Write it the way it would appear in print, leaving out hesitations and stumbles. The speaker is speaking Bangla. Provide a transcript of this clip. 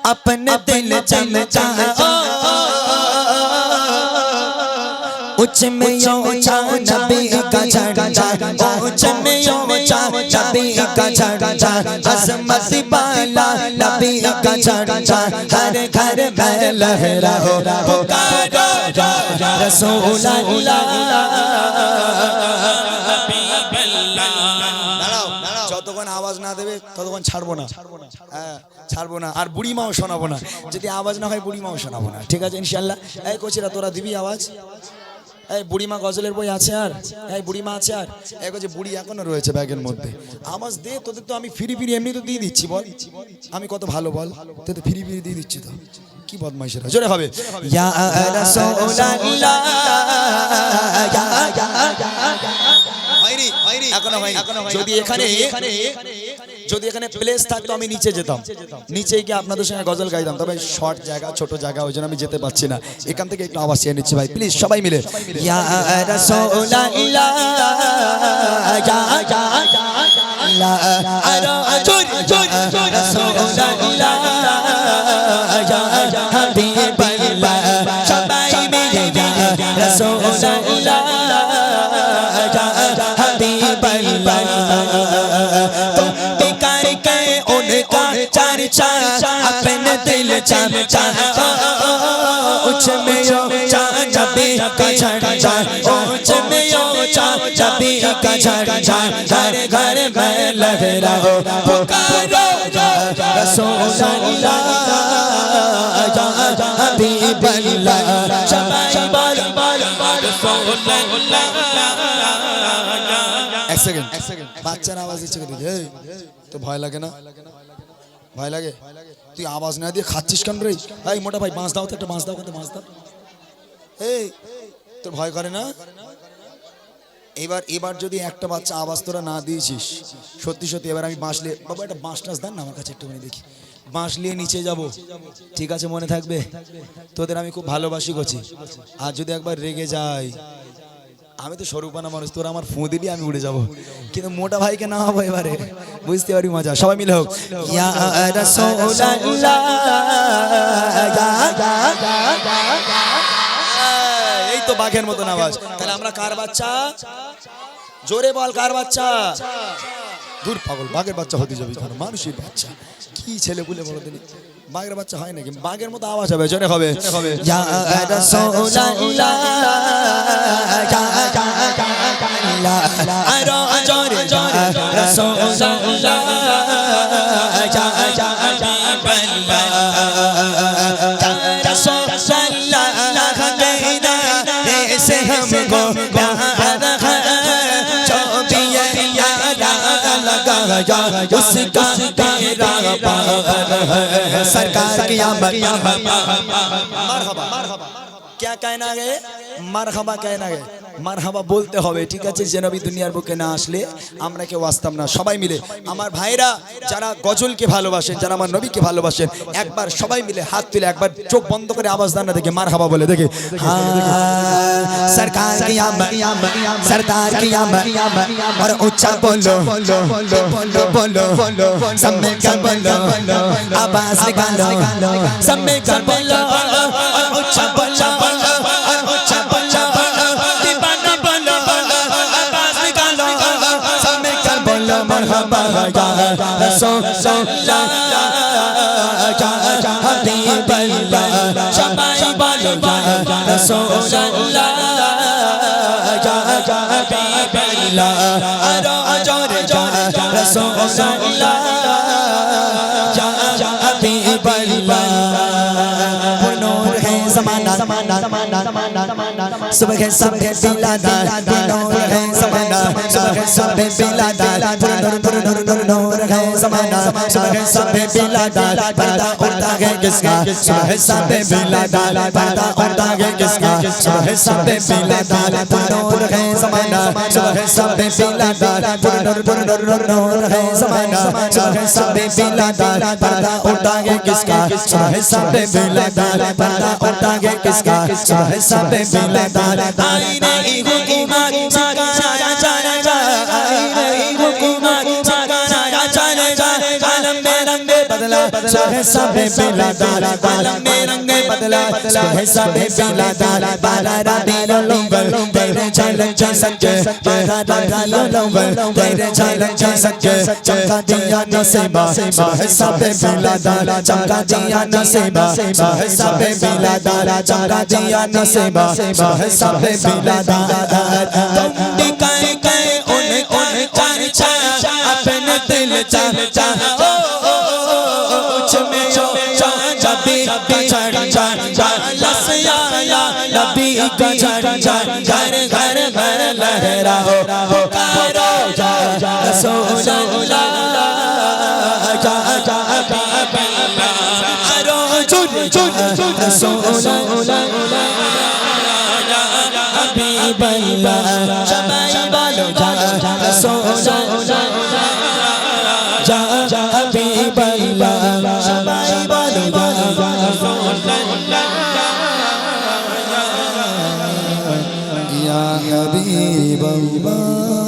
अपने दिल चमकाओ उच्च में ऊंचा नबी का झंडा उच्च में ऊंचा नबी का झंडा अज़मत वाला नबी का झंडा हर घर में लहराओ पुकारो रसूल अल्लाह যতক্ষণ আওয়াজ না দেবে ততক্ষণ ছাড়বো না হ্যাঁ ছাড়বো না আর বুড়ি মাও শোনাবো না যদি আওয়াজ না হয় বুড়ি মাও শোনাবো না ঠিক আছে ইনশাআল্লাহ এই কোচিরা তোরা দিবি আওয়াজ এই বুড়িমা গজলের বই আছে আর এই বুড়িমা আছে আর এই যে বুড়ি এখনো রয়েছে ব্যাগের মধ্যে আওয়াজ দে তোদের তো আমি ফ্রি ফ্রি এমনি তো দিয়ে দিচ্ছি বল আমি কত ভালো বল তোদের ফ্রি ফ্রি দিয়ে দিচ্ছি তো কি বদমাইশেরা জোরে হবে ইয়া রাসূলুল্লাহ এখনো ভাই যদি এখানে প্লেস থাকতো আমি নিচে যেতাম নিচে গিয়ে আপনাদের সঙ্গে গজল গাইতাম তবে শর্ট জায়গা ছোট জায়গা ওই জন্য আমি যেতে পারছি না এখান থেকে একটু আওয়াজ চেয়ে নিচ্ছি ভাই প্লিজ সবাই মিলে ইয়া রাসূলুল্লাহ ইয়া রাসূলুল্লাহ ইয়া হাবিবাল্লাহ সবাই মিলে রাসূলুল্লাহ चर्चा अपने दिल चमचा उच्च में ऊंचा नबी का झंडा उच्च में ऊंचा नबी का झंडा हर घर में लहराओ पुकारो रसूल अल्लाह या हबीबल्लाह सबाई बोल रसूल अल्लाह एक सेकंड বাচ্চার আওয়াজ দিচ্ছে কি এই তো ভয় লাগে না ভয় লাগে তুই আওয়াজ না দিয়ে খাচ্ছিস কেন রে এই মোটা ভাই বাঁশ দাও তো একটা বাঁশ দাও কত বাঁশ দাও এই তোর ভয় করে না এবার যদি একটা বাচ্চা আওয়াজ তোরা না দিয়েছিস সত্যি সত্যি এবার আমি বাঁশ নিয়ে বাবা একটা বাঁশ টাস দেন না আমার কাছে একটুখানি দেখি বাঁশ নিয়ে নিচে যাব ঠিক আছে মনে থাকবে তোদের আমি খুব ভালোবাসি গছি আর যদি একবার রেগে যাই আমি তো স্বরূপানা মানুষ তোরা আমার ফু দিবি আমি উড়ে যাব কিন্তু মোটা ভাইকে না হবো এবারে বুঝতে পারি মজা সবাই মিলে হোক ইয়া রাসূলুল্লাহ এই তো বাঘের মতন আওয়াজ তাহলে আমরা কার বাচ্চা জোরে বল কার বাচ্চা দূর পাগল বাঘের বাচ্চা হতে যাবি কারণ মানুষের বাচ্চা কি ছেলে বলে বলো দিনি বাঘের বাচ্চা হয় নাকি বাঘের মতো আওয়াজ হবে জোরে হবে ইয়া রাসূলুল্লাহ আরো জোরে জোরে রাসূলুল্লাহ ইয়া হাবিবাল্লাহ রাসূলুল্লাহ कहना ऐसे हमको प्यार है जो भी यारा लगा उसका तेरा पार है सरकार की आमद मरहबा क्या कहना है मरहबा कहना है মারহাবা বলতে হবে ঠিক আছে যে নবী দুনিয়ার বুকে না আসলে আমরা কেউ আসতাম না সবাই মিলে আমার ভাইরা যারা গজলকে ভালোবাসেন যারা আমার নবীকে ভালোবাসেন একবার সবাই মিলে হাত তুলে একবার চোখ বন্ধ করে আওয়াজ দেন না দেখে মারহাবা বলে দেখে সরকার কি আমদ সরদার কি আমদ और ऊंचा बोलो बोलो बोलो बोलो सब मिलकर बोलो आवाज निकालो सब मिलकर बोलो और ऊंचा बोलो और ऊंचा बोलो मरहबा या रसूलुल्लाह या हबीबल्लाह सबाई बोलो या रसूलुल्लाह या हबीबल्लाह अरो जोरे जोरे रसूलुल्लाह या हबीबल्लाह नूर है ज़माना सुबह सब बिलादार नूर है ज़माना सुबह सब बिलादार नूर है ज़माना सुबह सब बिलादार पर्दा उड़ता है किसका सुबह सब बिलादार पर्दा उड़ता है किसका सुबह सब बिलादार नूर है ज़माना सुबह सब बिलादार नूर है ज़माना सुबह सब बिलादार पर्दा उड़ता है किसका सुबह सब बिलादार पर्दा उड़ता है किसका सुबह सब बिलादार आईने हुकूमत सिखाया चला आईने हुकूमत सिखाया चला आलम में रंग बदला सुबह सबे बिलादार आलम में रंग बदला सुबह सबे बिलादार बाला रबियो लंगल तेरे झलक जा सके बाला रबियो लंगल तेरे झलक जा सके चमका दिया नसीबा सुबह सबे बिलादार चमका दिया नसीबा सुबह सबे बिलादार चमका दिया नसीबा सुबह सबे बिलादार तुम दिखाए गए उन चर्चा अपने दिल चर्चा नबी का झंडा घर घर घर लहरा हो पुकारो जा रसूल अल्लाह जा जा पुकारो चुन रसूल अल्लाह हबीब अल्लाह शबाई बालो जा रसूल अल्लाह जा हबीब अल्लाह शबाई बालो जा या हबीब अल्लाह